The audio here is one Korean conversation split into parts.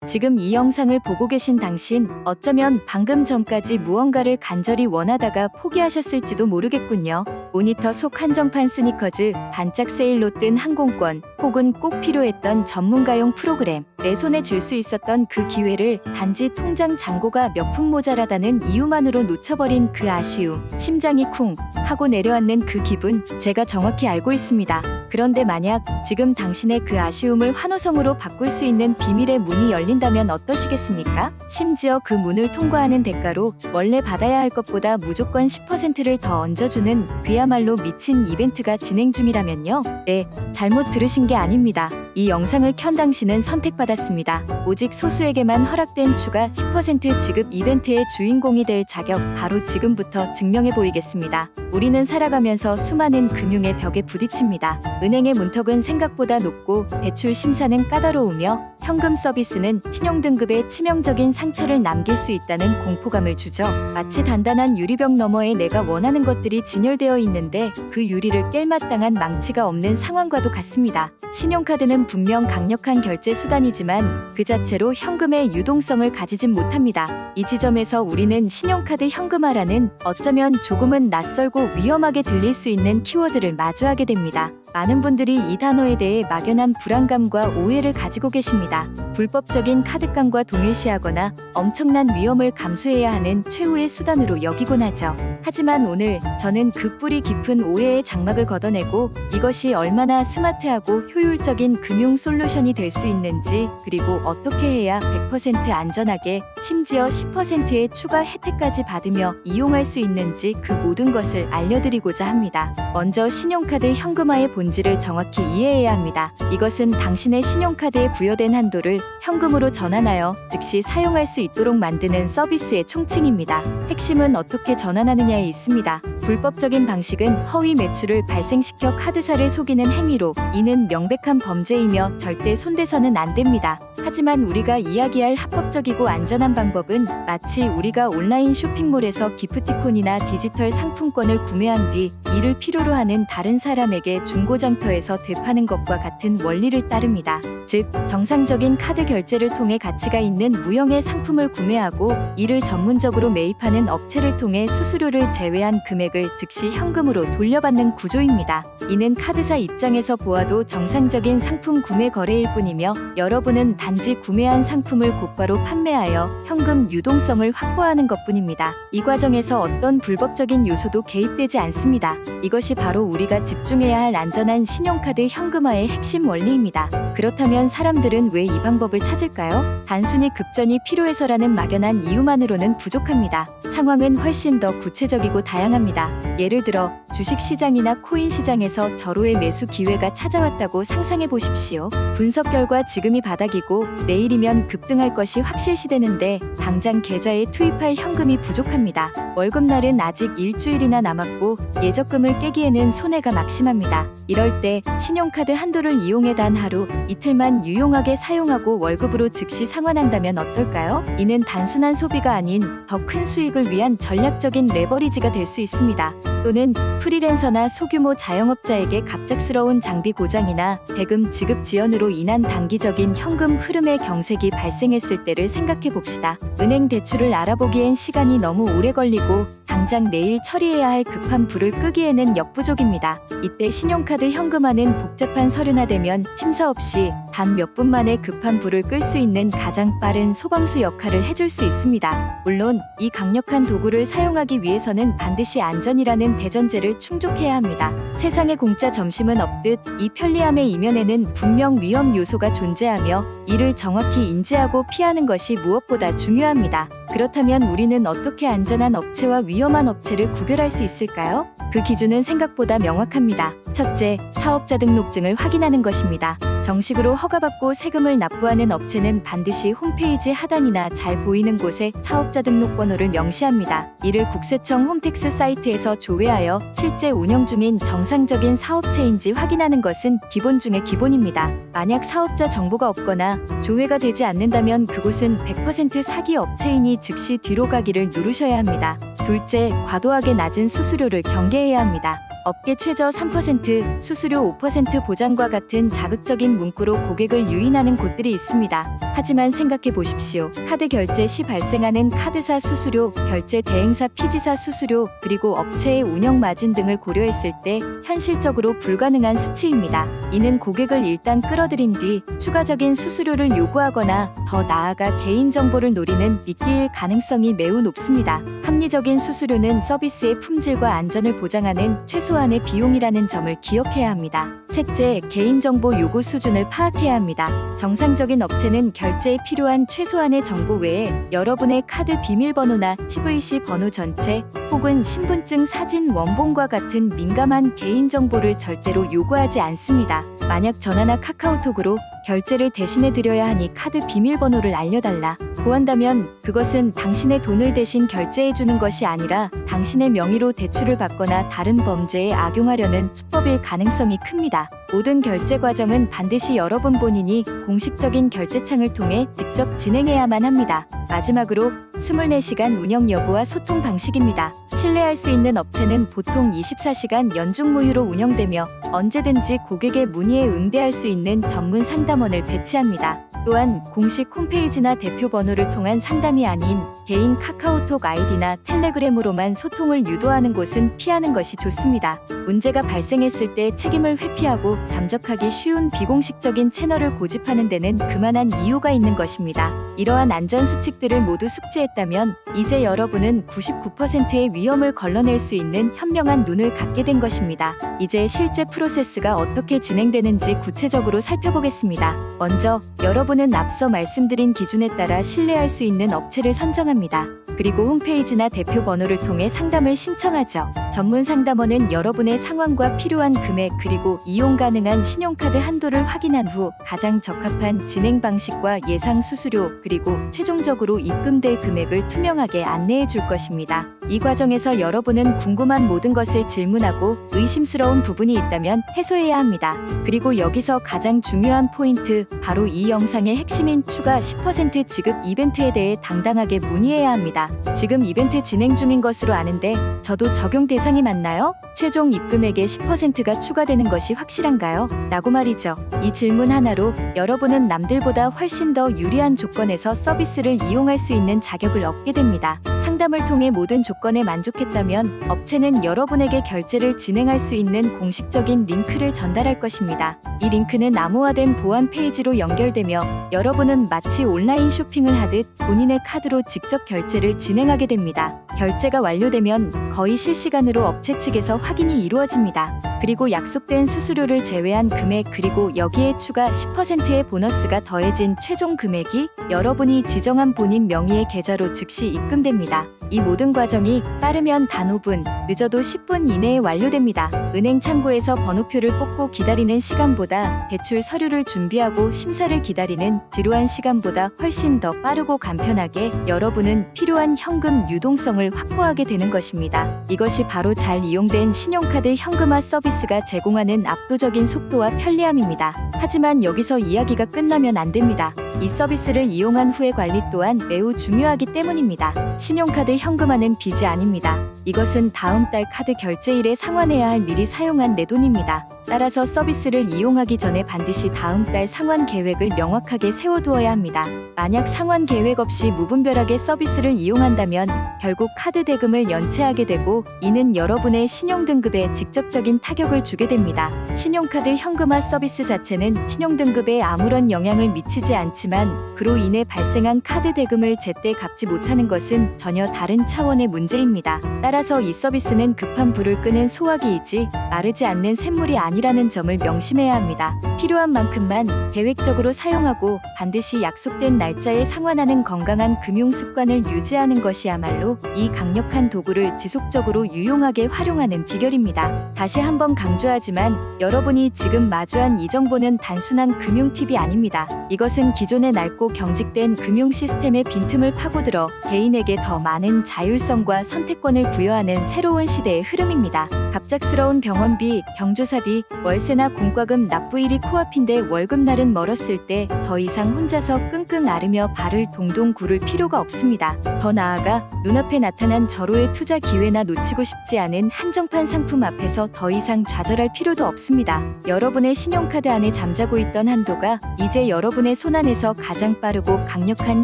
지금 이 영상을 보고 계신 당신, 어쩌면 방금 전까지 무언가를 간절히 원하다가 포기하셨을지도 모르겠군요. 모니터 속 한정판 스니커즈, 반짝 세일로 뜬 항공권, 혹은 꼭 필요했던 전문가용 프로그램, 내 손에 줄 수 있었던 그 기회를 단지 통장 잔고가 몇 푼 모자라다는 이유만으로 놓쳐버린 그 아쉬움, 심장이 쿵 하고 내려앉는 그 기분, 제가 정확히 알고 있습니다. 그런데 만약 지금 당신의 그 아쉬움을 환호성으로 바꿀 수 있는 비밀의 문이 열린다면 어떠시겠습니까? 심지어 그 문을 통과하는 대가로 원래 받아야 할 것보다 무조건 10%를 더 얹어주는 그야말로 미친 이벤트가 진행 중이라면요? 네, 잘못 들으신 게 아닙니다. 이 영상을 켠 당신은 선택받았습니다. 오직 소수에게만 허락된 추가 10% 지급 이벤트의 주인공이 될 자격, 바로 지금부터 증명해 보이겠습니다. 우리는 살아가면서 수많은 금융의 벽에 부딪힙니다. 은행의 문턱은 생각보다 높고 대출 심사는 까다로우며 현금 서비스는 신용등급에 치명적인 상처를 남길 수 있다는 공포감을 주죠. 마치 단단한 유리벽 너머에 내가 원하는 것들이 진열되어 있는데 그 유리를 깰맛당한 망치가 없는 상황과도 같습니다. 신용카드는 분명 강력한 결제 수단이지만 그 자체로 현금의 유동성을 가지진 못합니다. 이 지점에서 우리는 신용카드 현금화라는 어쩌면 조금은 낯설고 위험하게 들릴 수 있는 키워드를 마주하게 됩니다. 많은 분들이 이 단어에 대해 막연한 불안감과 오해를 가지고 계십니다. 불법적인 카드깡과 동일시하거나 엄청난 위험을 감수해야 하는 최후의 수단으로 여기곤 하죠. 하지만 오늘 저는 그 뿌리 깊은 오해의 장막을 걷어내고 이것이 얼마나 스마트하고 효율적인 금융 솔루션이 될 수 있는지, 그리고 어떻게 해야 100% 안전하게 심지어 10%의 추가 혜택까지 받으며 이용할 수 있는지 그 모든 것을 알려드리고자 합니다. 먼저 신용카드 현금화의 본질을 정확히 이해해야 합니다. 이것은 당신의 신용카드에 부여된 한도를 현금으로 전환하여 즉시 사용할 수 있도록 만드는 서비스의 총칭입니다. 핵심은 어떻게 전환하느냐에 있습니다. 불법적인 방식은 허위 매출을 발생시켜 카드사를 속이는 행위로, 이는 명백한 범죄이며 절대 손대서는 안 됩니다. 하지만 우리가 이야기할 합법적이고 안전한 방법은 마치 우리가 온라인 쇼핑몰에서 기프티콘이나 디지털 상품권을 구매한 뒤 이를 필요로 하는 다른 사람에게 중고장터에서 되파는 것과 같은 원리를 따릅니다. 즉, 정상적인 카드 결제를 통해 가치가 있는 무형의 상품을 구매하고 이를 전문적으로 매입하는 업체를 통해 수수료를 제외한 금액을 즉시 현금으로 돌려받는 구조입니다. 이는 카드사 입장에서 보아도 정상적인 상품 구매 거래일 뿐이며, 여러분은 단지 구매한 상품을 곧바로 판매하여 현금 유동성을 확보하는 것뿐입니다. 이 과정에서 어떤 불법적인 요소도 개입되지 않습니다. 이것이 바로 우리가 집중해야 할 안전한 신용카드 현금화의 핵심 원리입니다. 그렇다면 사람들은 왜 이 방법을 찾을까요? 단순히 급전이 필요해서라는 막연한 이유만으로는 부족합니다. 상황은 훨씬 더 구체적이고 다양합니다. 예를 들어 주식시장이나 코인시장에서 절호의 매수 기회가 찾아왔다고 상상해 보십시오. 분석 결과 지금이 바닥이고 내일이면 급등할 것이 확실시되는데 당장 계좌에 투입할 현금이 부족합니다. 월급날은 아직 일주일이나 남았고 예적금을 깨기에는 손해가 막심합니다. 이럴 때 신용카드 한도를 이용해 단 하루, 이틀만 유용하게 사용하고 월급으로 즉시 상환한다면 어떨까요? 이는 단순한 소비가 아닌 더 큰 수익을 위한 전략적인 레버리지가 될 수 있습니다. 또는 프리랜서나 소규모 자영업자에게 갑작스러운 장비 고장이나 대금 지급 지연으로 인한 단기적인 현금 흐름의 경색이 발생했을 때를 생각해 봅시다. 은행 대출을 알아보기엔 시간이 너무 오래 걸리고 당장 내일 처리해야 할 급한 불을 끄기에는 역부족입니다. 이때 신용카드 현금화는 복잡한 서류나 대면 심사 없이 단 몇 분 만에 급한 불을 끌 수 있는 가장 빠른 소방수 역할을 해줄 수 있습니다. 물론 이 강력한 도구를 사용하기 위해서는 반드시 안전이라는 대전제를 충족해야 합니다. 세상에 공짜 점심은 없듯 이 편리함의 이면에는 분명 위험 요소가 존재하며 이를 정확히 인지하고 피하는 것이 무엇보다 중요합니다. 그렇다면 우리는 어떻게 안전한 업체와 위험한 업체를 구별할 수 있을까요? 그 기준은 생각보다 명확합니다. 첫째, 사업자 등록증을 확인하는 것입니다. 정식으로 허가받고 세금을 납부하는 업체는 반드시 홈페이지 하단이나 잘 보이는 곳에 사업자 등록번호를 명시합니다. 이를 국세청 홈택스 사이트에서 조회하여 실제 운영 중인 정상적인 사업체인지 확인하는 것은 기본 중의 기본입니다. 만약 사업자 정보가 없거나 조회가 되지 않는다면 그곳은 100% 사기 업체이니 즉시 뒤로 가기를 누르셔야 합니다. 둘째, 과도하게 낮은 수수료를 경계해야 합니다. 업계 최저 3%, 수수료 5% 보장과 같은 자극적인 문구로 고객을 유인하는 곳들이 있습니다. 하지만 생각해 보십시오. 카드 결제 시 발생하는 카드사 수수료, 결제 대행사 피지사 수수료, 그리고 업체의 운영 마진 등을 고려했을 때 현실적으로 불가능한 수치입니다. 이는 고객을 일단 끌어들인 뒤 추가적인 수수료를 요구하거나 더 나아가 개인정보를 노리는 미끼일 가능성이 매우 높습니다. 합리적인 수수료는 서비스의 품질과 안전을 보장하는 최소한의 비용이라는 점을 기억해야 합니다. 셋째, 개인정보 요구 수준을 파악해야 합니다. 정상적인 업체는 결제에 필요한 최소한의 정보 외에 여러분의 카드 비밀번호나 CVC 번호 전체 혹은 신분증 사진 원본과 같은 민감한 개인정보를 절대로 요구하지 않습니다. 만약 전화나 카카오톡으로 결제를 대신해 드려야 하니 카드 비밀번호를 알려달라 고한다면 그것은 당신의 돈을 대신 결제해 주는 것이 아니라 당신의 명의로 대출을 받거나 다른 범죄에 악용하려는 수법일 가능성이 큽니다. 모든 결제 과정은 반드시 여러분 본인이 공식적인 결제창을 통해 직접 진행해야만 합니다. 마지막으로 24시간 운영 여부와 소통 방식입니다. 신뢰할 수 있는 업체는 보통 24시간 연중무휴로 운영되며 언제든지 고객의 문의에 응대할 수 있는 전문 상담원을 배치합니다. 또한 공식 홈페이지나 대표 번호를 통한 상담이 아닌 개인 카카오톡 아이디나 텔레그램으로만 소통을 유도하는 곳은 피하는 것이 좋습니다. 문제가 발생했을 때 책임을 회피하고 잠적하기 쉬운 비공식적인 채널을 고집하는 데는 그만한 이유가 있는 것입니다. 이러한 안전수칙들을 모두 숙지했다면 이제 여러분은 99%의 위험을 걸러낼 수 있는 현명한 눈을 갖게 된 것입니다. 이제 실제 프로세스가 어떻게 진행되는지 구체적으로 살펴보겠습니다. 먼저 여러분은 앞서 말씀드린 기준에 따라 신뢰할 수 있는 업체를 선정합니다. 그리고 홈페이지나 대표 번호를 통해 상담을 신청하죠. 전문 상담원은 여러분의 상황과 필요한 금액 그리고 이용 가능한 신용카드 한도를 확인한 후 가장 적합한 진행 방식과 예상 수수료 그리고 최종적으로 입금될 금액을 투명하게 안내해 줄 것입니다. 이 과정에서 여러분은 궁금한 모든 것을 질문하고 의심스러운 부분이 있다면 해소해야 합니다. 그리고 여기서 가장 중요한 포인트, 바로 이 영상의 핵심인 추가 10% 지급 이벤트에 대해 당당하게 문의해야 합니다. 지금 이벤트 진행 중인 것으로 아는데 저도 적용 대상이 맞나요? 최종 입금액의 10%가 추가되는 것이 확실한가요? 라고 말이죠. 이 질문 하나로 여러분은 남들보다 훨씬 더 유리한 조건에서 서비스를 이용할 수 있는 자격을 얻게 됩니다. 상담을 통해 모든 조건에 만족했다면 업체는 여러분에게 결제를 진행할 수 있는 공식적인 링크를 전달할 것입니다. 이 링크는 암호화된 보안 페이지로 연결되며 여러분은 마치 온라인 쇼핑을 하듯 본인의 카드로 직접 결제를 진행하게 됩니다. 결제가 완료되면 거의 실시간으로 업체 측에서 확인이 이루어집니다. 그리고 약속된 수수료를 제외한 금액 그리고 여기에 추가 10%의 보너스가 더해진 최종 금액이 여러분이 지정한 본인 명의의 계좌로 즉시 입금됩니다. 이 모든 과정이 빠르면 단 5분, 늦어도 10분 이내에 완료됩니다. 은행 창구에서 번호표를 뽑고 기다리는 시간보다 대출 서류를 준비하고 심사를 기다리는 지루한 시간보다 훨씬 더 빠르고 간편하게 여러분은 필요한 현금 유동성을 확보하게 되는 것입니다. 이것이 바로 잘 이용된 신용카드 현금화 서비스가 제공하는 압도적인 속도와 편리함입니다. 하지만 여기서 이야기가 끝나면 안 됩니다. 이 서비스를 이용한 후의 관리 또한 매우 중요하기 때문입니다. 신용카드 현금화는 빚이 아닙니다. 이것은 다음 달 카드 결제일에 상환해야 할 미리 사용한 내 돈입니다. 따라서 서비스를 이용하기 전에 반드시 다음 달 상환 계획을 명확하게 세워두어야 합니다. 만약 상환 계획 없이 무분별하게 서비스를 이용한다면 결국 카드 대금을 연체하게 되고 이는 여러분의 신용등급에 직접적인 타격을 주게 됩니다. 신용카드 현금화 서비스 자체는 신용등급에 아무런 영향을 미치지 않지만 그로 인해 발생한 카드 대금을 제때 갚지 못하는 것은 전혀 다른 차원의 문제입니다. 따라서 이 서비스는 급한 불을 끄는 소화기이지 마르지 않는 샘물이 아니라는 점을 명심해야 합니다. 필요한 만큼만 계획적으로 사용하고 반드시 약속된 날짜에 상환하는 건강한 금융 습관을 유지하는 것이야말로 이 강력한 도구를 지속적으로 유용하게 활용하는 비결입니다. 다시 한번 강조하지만 여러분이 지금 마주한 이 정보는 단순한 금융 팁이 아닙니다. 이것은 기존의 낡고 경직된 금융 시스템의 빈틈을 파고들어 개인에게 더 많은 자율성과 선택권을 부여 부여하는 새로운 시대의 흐름입니다. 갑작스러운 병원비, 경조사비, 월세나 공과금 납부일이 코앞인데 월급날은 멀었을 때 더 이상 혼자서 끙끙 앓으며 발을 동동 구를 필요가 없습니다. 더 나아가 눈앞에 나타난 절호의 투자 기회나 놓치고 싶지 않은 한정판 상품 앞에서 더 이상 좌절할 필요도 없습니다. 여러분의 신용카드 안에 잠자고 있던 한도가 이제 여러분의 손안에서 가장 빠르고 강력한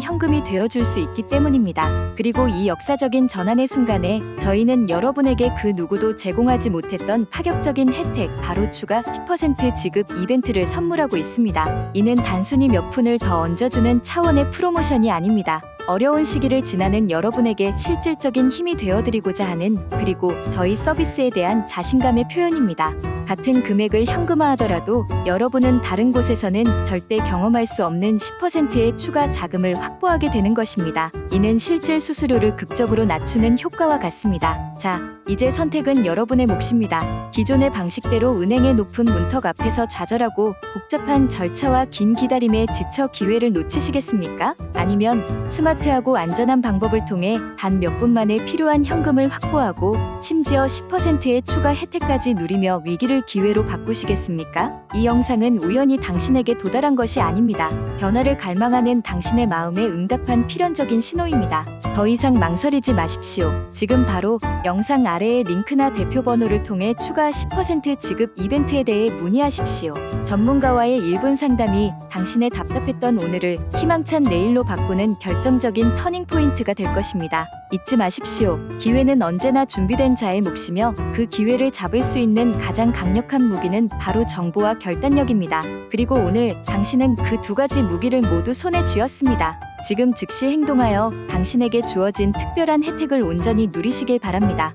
현금이 되어줄 수 있기 때문입니다. 그리고 이 역사적인 전환의 순간에 저희는 여러분에게 그 누구도 제공하지 못했던 파격적인 혜택, 바로 추가 10% 지급 이벤트를 선물하고 있습니다. 이는 단순히 몇 푼을 더 얹어주는 차원의 프로모션이 아닙니다. 어려운 시기를 지나는 여러분에게 실질적인 힘이 되어드리고자 하는, 그리고 저희 서비스에 대한 자신감의 표현입니다. 같은 금액을 현금화하더라도 여러분은 다른 곳에서는 절대 경험할 수 없는 10%의 추가 자금을 확보하게 되는 것입니다. 이는 실질 수수료를 극적으로 낮추는 효과와 같습니다. 자, 이제 선택은 여러분의 몫입니다. 기존의 방식대로 은행의 높은 문턱 앞에서 좌절하고 복잡한 절차와 긴 기다림에 지쳐 기회를 놓치시겠습니까? 아니면 스마트하고 안전한 방법을 통해 단 몇 분 만에 필요한 현금을 확보하고 심지어 10%의 추가 혜택까지 누리며 위기를 기회로 바꾸시겠습니까? 이 영상은 우연히 당신에게 도달한 것이 아닙니다. 변화를 갈망하는 당신의 마음에 응답한 필연적인 신호입니다. 더 이상 망설이지 마십시오. 지금 바로 영상 아래의 링크나 대표 번호를 통해 추가 10% 지급 이벤트에 대해 문의하십시오. 전문가와의 1분 상담이 당신의 답답했던 오늘을 희망찬 내일로 바꾸는 결정적인 터닝 포인트가 될 것입니다. 잊지 마십시오. 기회는 언제나 준비된 자의 몫이며 그 기회를 잡을 수 있는 가장 강력한 무기는 바로 정보와 결단력입니다. 그리고 오늘 당신은 그 두 가지 무기를 모두 손에 쥐었습니다. 지금 즉시 행동하여 당신에게 주어진 특별한 혜택을 온전히 누리시길 바랍니다.